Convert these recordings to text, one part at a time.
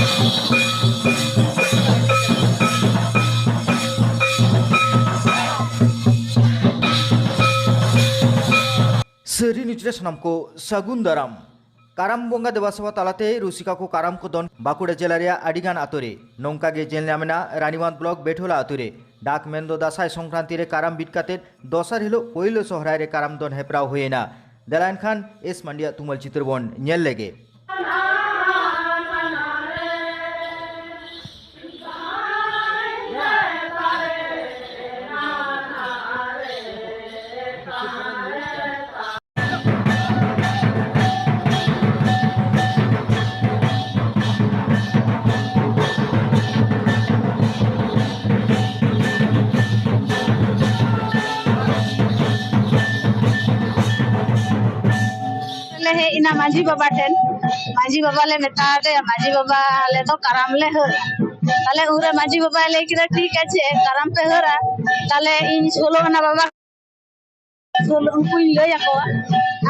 Seri nuclear sanamko Sagun Daram Karam bonga dewasa talate Rusika ko karam ko don Bakuda jelaria adigan atore nongka ge jel namena Raniwat blok bethola ature dak mendo dasai songkrantire karam bitkate dosar hilo poilo sohraire karam don heprau hoyena Delain Khan es mandia tumal chiturbon nyel lege ina maji baba ten le meta de maji baba le to karam le hora tale ure maji baba le kira ठीक আছে karam pe hora tale in solo na baba solo unku le yako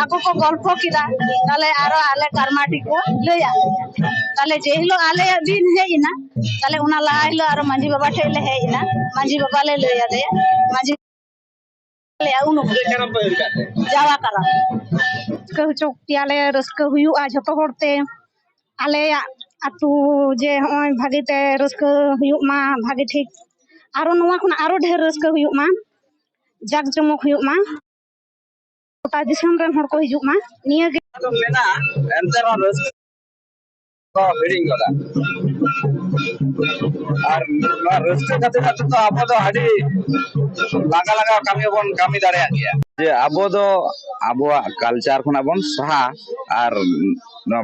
ako ko golpo kida tale aro ale karmati ko le ya tale je hilo ale din he ina tale una la hilo aro maji baba te le he ina maji baba le ya de maji le uno karam pe jawa karam चौक आले rusk हुआ जो होते आले आतु जे होय भागीते rusk हुआ भागी ठीक आरो नवा खुन आरो ढेर रस्क हुआ जाग जमक हुआ गोटा दिसम रन हर को हिजुमा निया गे तो मेना एंतर रस्क को बिडिंग गला আর রস্ক কাতে কাতে তো আবো তো হাডি লাগা লাগা কামি বন কামি দাঁড়িয়ে গিয়া যে আবো তো আবোয়া কালচার খনা বন সাহা আর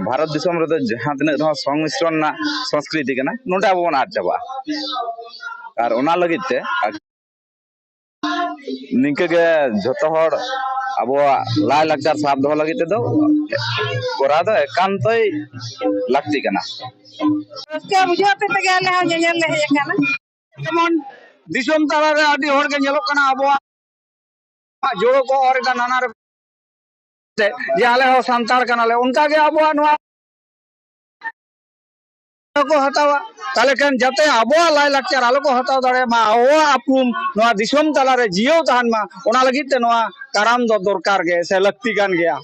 भारत दिसम रे जहां तने संमिश्रण ना संस्कृति कना नोटा बन आद जाबा और ओना लगिते निके गे जतो हर आबोआ लाय लाकचार साब दो लगिते दो कोरा दो एकांतई लागती कना के बुझाते ते गेले हा जेल ले कना जेमन दिसम ताला रे आदि हर के नेलो कना आबोआ जोड़ो को और का नाना रे जे आले हो संतार कनाले उनका के आबोआ नवा को हतावा ताले कन जते आबोआ लाय लाकचार आलो को हताव दरे मा ओ आपुम नवा दिसम ताला रे जियो तान मा ओना लगित ते नवा काराम दो दरकार गे से लक्ति कान गया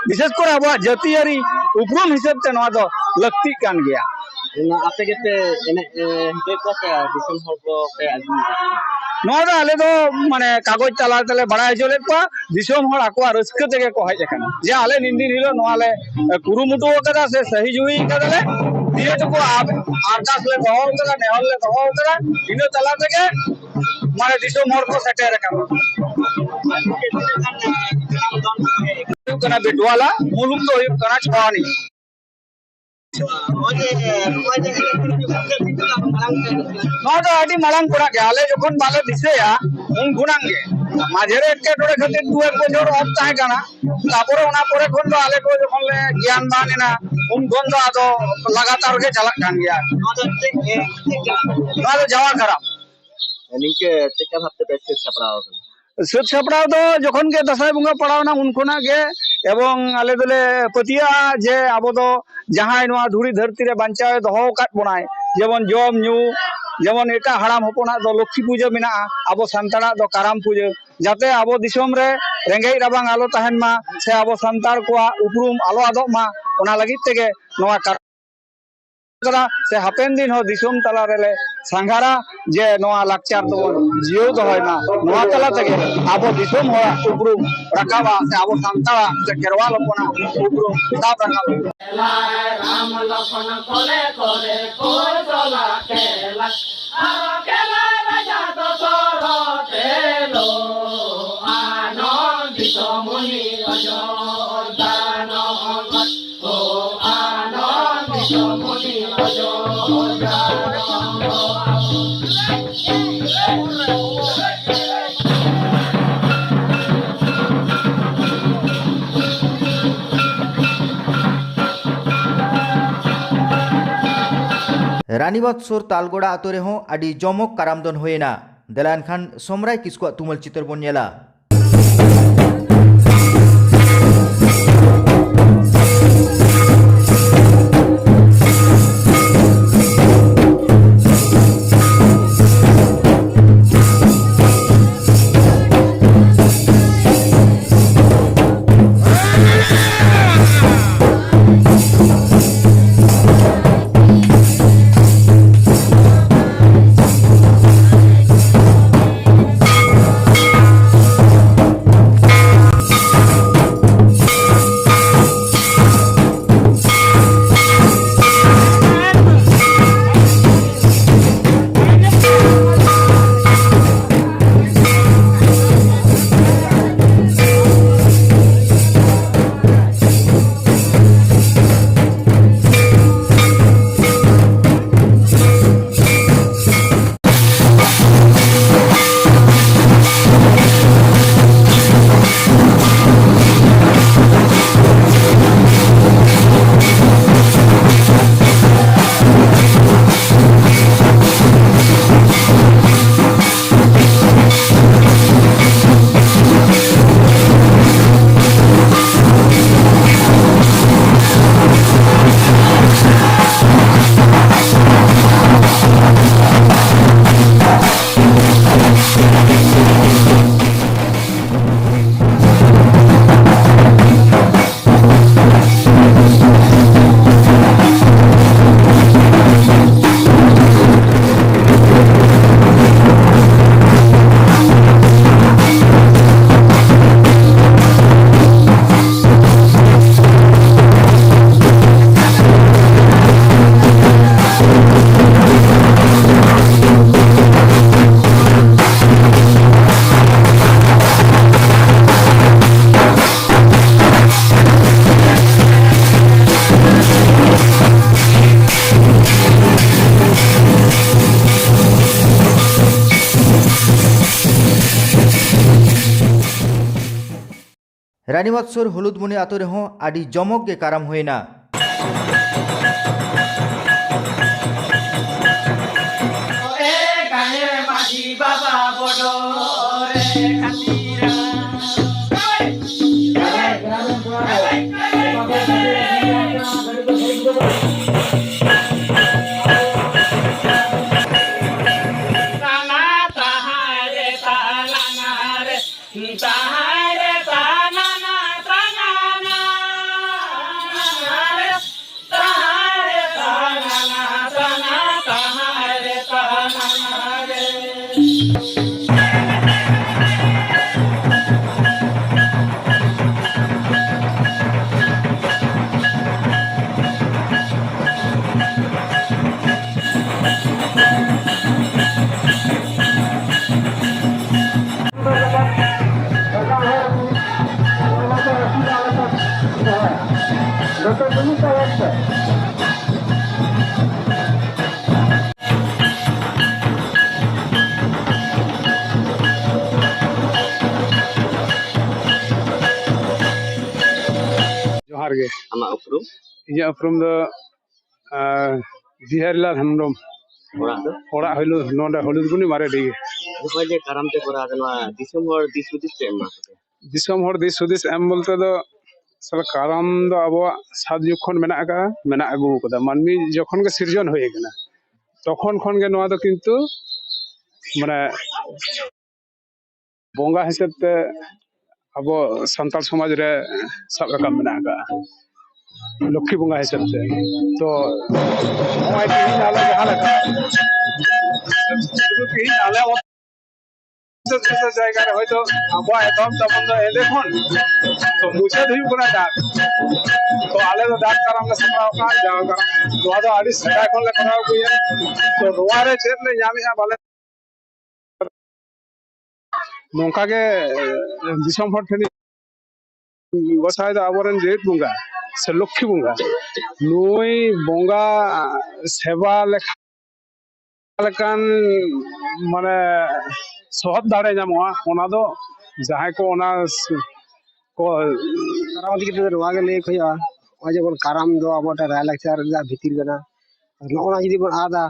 विशेष कर आबोआ जतियारी उपरुम हिसाब ते नवा दो लक्ति कान गया आपे केते एने हे को के दिसम हर को पे आजमी नवा दो आले दो माने कागज ताला तले बड़ाय जले को दिसम हर आको रस्क तेगे को हाय जखन जे आले निंदिन हिलो नवा ले कुरुमुटो कदा से सही जुई कदाले दिए तो को आकाश ले दहो कदा नेहल ले दहो कदा इनो तला तेगे माने दिसम हर को सेटेर का कना बेटवाला मुलुम तो कना छवानी नोटा आदि मालांग कोड़ा के आले जखन बाले दिसे या उन गुणांगे माझेरे एके टोरे खातिर दु एक बजर ऑफ ताहे काना तापरे ओना परे खन दो आले को जखन ले ज्ञान बानेना उन गन दो आदो लगातार के चला कान गया नोटा जावा करा निके टेका भाबते बेसे छपड़ाओ सुत छपड़ाओ दो जखन के दसाई बुंगा पड़ावना उन कोना के एवं आले दले पतिया जे आबो दो जहां नवा धुरी धरती रे बांचाव दहो काट बनाय जेमन जम न्यू जेमन एटा हराम हपना दो लक्ष्मी पूजा मिना आबो संतारा दो काराम पूजा जाते आबो दिसम रे रेंगई राबांग आलो तहन मा से आबो संतार को उपरुम आलो आदो मा ओना लगित तेगे नवा करा से हापेन दिन हो दिसम तला रे सांगारा जे नवा लाकचार तो जियो तो होय मा नवा तला तेगे आबो दिसम हो उपरुम रकावा से आबो संतारा से केरवाल अपना उपरुम साब रकावा राम लखन कोले कोले कोर चला केला आरो केला राजा दशरथ तेलो आनंदित मुनि अजोदान ओ आनंदित मुनि अजोदान रानीबाद सोर तालगोड़ा आतो रे आदि जमक कारामदन होयना देलान खान समराय किसको तुमल चित्र बन नेला रानीवाद सुर हलुदमुनि आतो रेहों आदि जमक गे काराम हुएना। जोहार गे आमाग उपरुम इया उपरुम दो बिहारीलाल हेम्ब्रम ओड़ा हइलो नोंडे हलुदमुनि मारे डी ᱱᱚᱜᱼᱚᱭ ᱡᱮ ᱠᱟᱨᱟᱢ ᱛᱮ ᱠᱚᱨᱟᱣ ᱫᱟ ᱱᱚᱣᱟ ᱫᱤᱥᱚᱢ ᱦᱚᱲ ᱫᱤᱥ ᱦᱩᱫᱤᱥ ᱯᱮ ᱮᱢᱟ ᱠᱚᱣᱟ दिसम हर दिस हुदिस एम बोलते दो सल काराम दो आबो सात युग खन मेना का मेना आगु कदा मानमी जखन के सिरजन होय गना तखन खन गे नोआ दो किंतु माने बोंगा हिसाब ते आबो संताल समाज रे सब रकम मेना का लक्ष्मी बोंगा हिसाब ते तो नोआ की नाला जहां लगा शुरू की नाला জায়গা হয়তো আবহাওয়া একদম তখন তো দেখুন তো মুছে ধুই করে ডাক তো আলে তো ডাক কারণ আমরা সামরাও কা যাও কারণ নোয়া তো আদি সেটা এখন লে করাও কইয়া তো নোয়ারে চেতলে জামি ভালো নৌকা গে দিশম হর থেনি গোসাই তো আবরেন জেট বুঙ্গা সে লক্ষ্মী বুঙ্গা নই বঙ্গা সেবা লেখা लेकिन माने सहद दाड़े नामोआ ओना दो जहां को ओना को काराम दिके तो रोवा के ले खया आज बोल काराम दो अबोटा राय लेक्चर ला भीतिर गना नोना जदी बोल आदा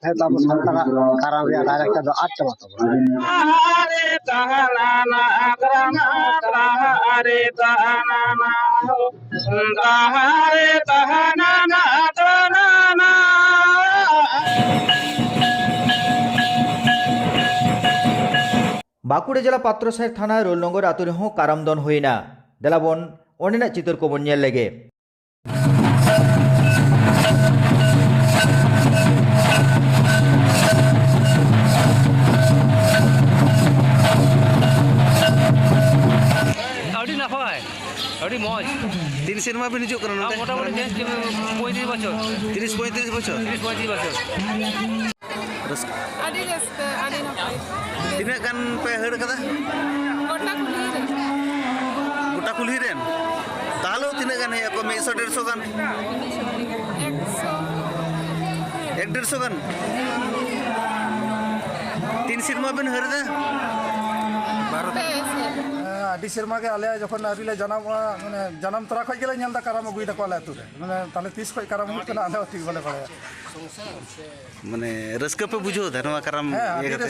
है तो अब संतरा काराम रे राय लेक्चर दो आठ चबा तो अरे तहनाना अकराना अरे तहनाना अरे तहनाना तहनाना बाकुड़ा जिला पात्रसाहिब थाना रोलनगर आतो रेहों काराम दन हुएना। देलाबन ओंडेना चितर को बन नेल लेगे। अड़ी नफाय अड़ी मौज तीन सिनेमा भी निजुक करना है मोटामुटी 35 बছর 30-35 বছর 35 বছর Adi raska, adi napai. Tinaak kan pe heur kada Kota kulir. goटा kulhi ren tahalo tinaak kan ya ko 100-150 kan 100 kan तीन सिनेमा bin heur da आदि सेरमा के आले जखन आरिले जनाम माने जनाम तरा खय गेले नेलदा काराम अगुई दको आले आतुरे माने ताले 30 खय काराम हुत ना आले ठीक बोले पड़े माने रस्का पे बुझो धनवा करम ये कते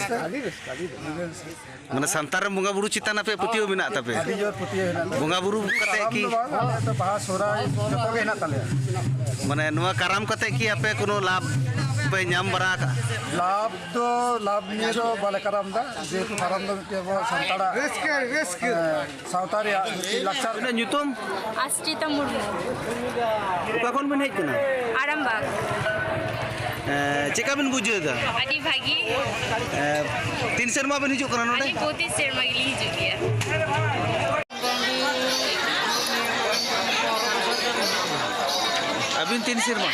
माने संतार बुंगा बुरु चिताना पे पतियो बिना तापे आदि जोर पुतिए हेना बुंगा बुरु कते की तो बाहा सोराय जको गे हेना ताले माने नवा करम कते की आपे कोनो लाभ पे नाम बरा का लाभ निये दो बाले काराम दा जे काराम दो के संताड़ा risk सावतारी लक्षार ina nyutum Astita Murmu. ka kon bin hej kana Arambag. cheka bin bujo da Adi bhagi. तीन cinema bin hijuk kana node Adi poti serma gili hijau dia. abin तीन cinema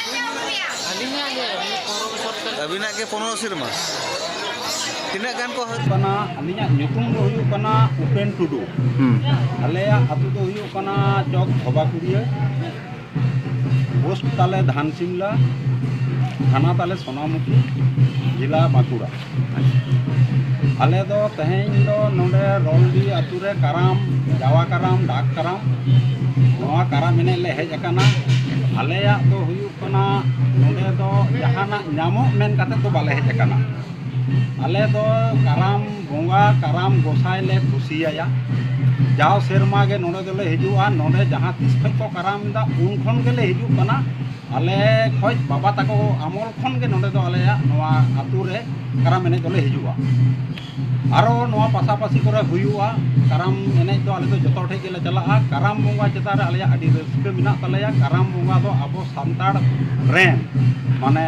abin ke 15 cinema Tinaak gan ko kana alinya nyutum do huyuk kana Upen Tudu aleya atu do huyuk kana Chok Bhabakuria post tale Dhan Simla thana tale Sonamukhi jila Bakura आले दो तेहें दो नोडे रोलडी आतु रे काराम जावा काराम डाक काराम नोआ काराम एने ले hedge अकाना आलेया दो हुयुग कना नोडे दो जहाना ᱧᱟᱢᱚᱜ मेन काते तो बाले हेज अकाना आले दो काराम बोंगा काराम गोसाई ले खुशिया जाओ सेरमा गे नोडे दोले हिजुआ नोडे जहां तिस खय को काराम दा उन खन गेले हिजु कना आले खय बाबा ताको आमल खन गे नोडे दो आलेया नोआ आतु रे काराम एने दोले हिजुआ आरो नोआ पासापासी करे हुयुआ काराम एने दो आले दो जतो ठे गेले चलाआ काराम बोंगा चेता रे आलेया आडी रस्के मिना तलेया काराम बोंगा दो आबो सांताड़ रेन माने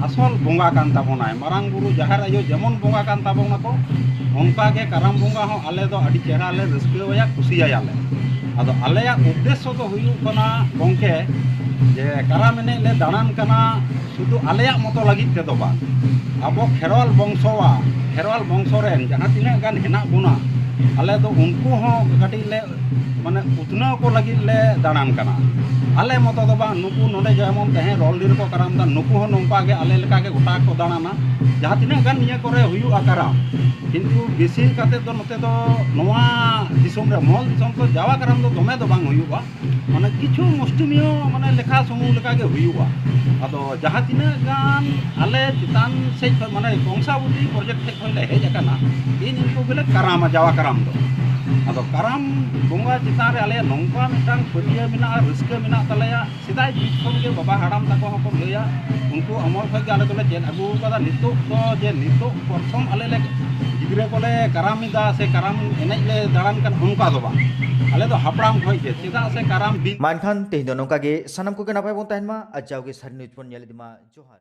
आसल बोंगा कान ताबोनाय मारांग बुरु जहार आयो जेमन बोंगा कान ताबोना को उनका के काराम बोंगा हो आले दो आडी चेहरा ले रस्केया खुशिया ले आदो आलेया उद्देश्य दो हुयु कना गंके जे काराम एने ले दानान कना शुधु आलेया मतो लागित ते दो बा आबो खेरवाल बंशो रेन जहां तिना गान हेना बुना आले दो उनको हो कटी ले माने उतना को लगी ले दानान कना आले मतो दो बा नुकु नोडे जेमन तहे रोलडीर को काराम दा नुकु हो नोंका गे आले लेका के गोटा को दानाना जहां तिना गान निया करे हुयु काराम किंतु बेसी काते दो नते दो नोआ दिसोम रे मॉल दिसोम तो जावा काराम दो दमे दो बांग हुयुआ माने किछु मुष्टिमियो माने लेखा समूह लेका गे हुयुआ आदो जहां तिना गान आले चितान से माने वंशावली प्रोजेक्ट थे खय ले हेज अकाना इन इनको गेले काराम जावा काराम दो आदो काराम बोंगा चितान रे आले नोंका मिटांग फरिया मिना रस्के मिना तलेया सिदाय बीच खन गे बाबा हाड़ाम ताको हको लया उनको अमल खय गे आले दोले जेन अगु कदा नितो तो जे नितो प्रथम आले ले गिद्रे कोले कारामिदा से काराम एनेज ले दाड़ान कान उनका दो बा आले दो हापड़ाम खय गे चिदा से काराम बिन मानखान तेहिं दो नोंका गे सानाम को गे नापाय बोन ताहेन मा आजाव गे सारि न्यूज पन नेल दिमा जोहार।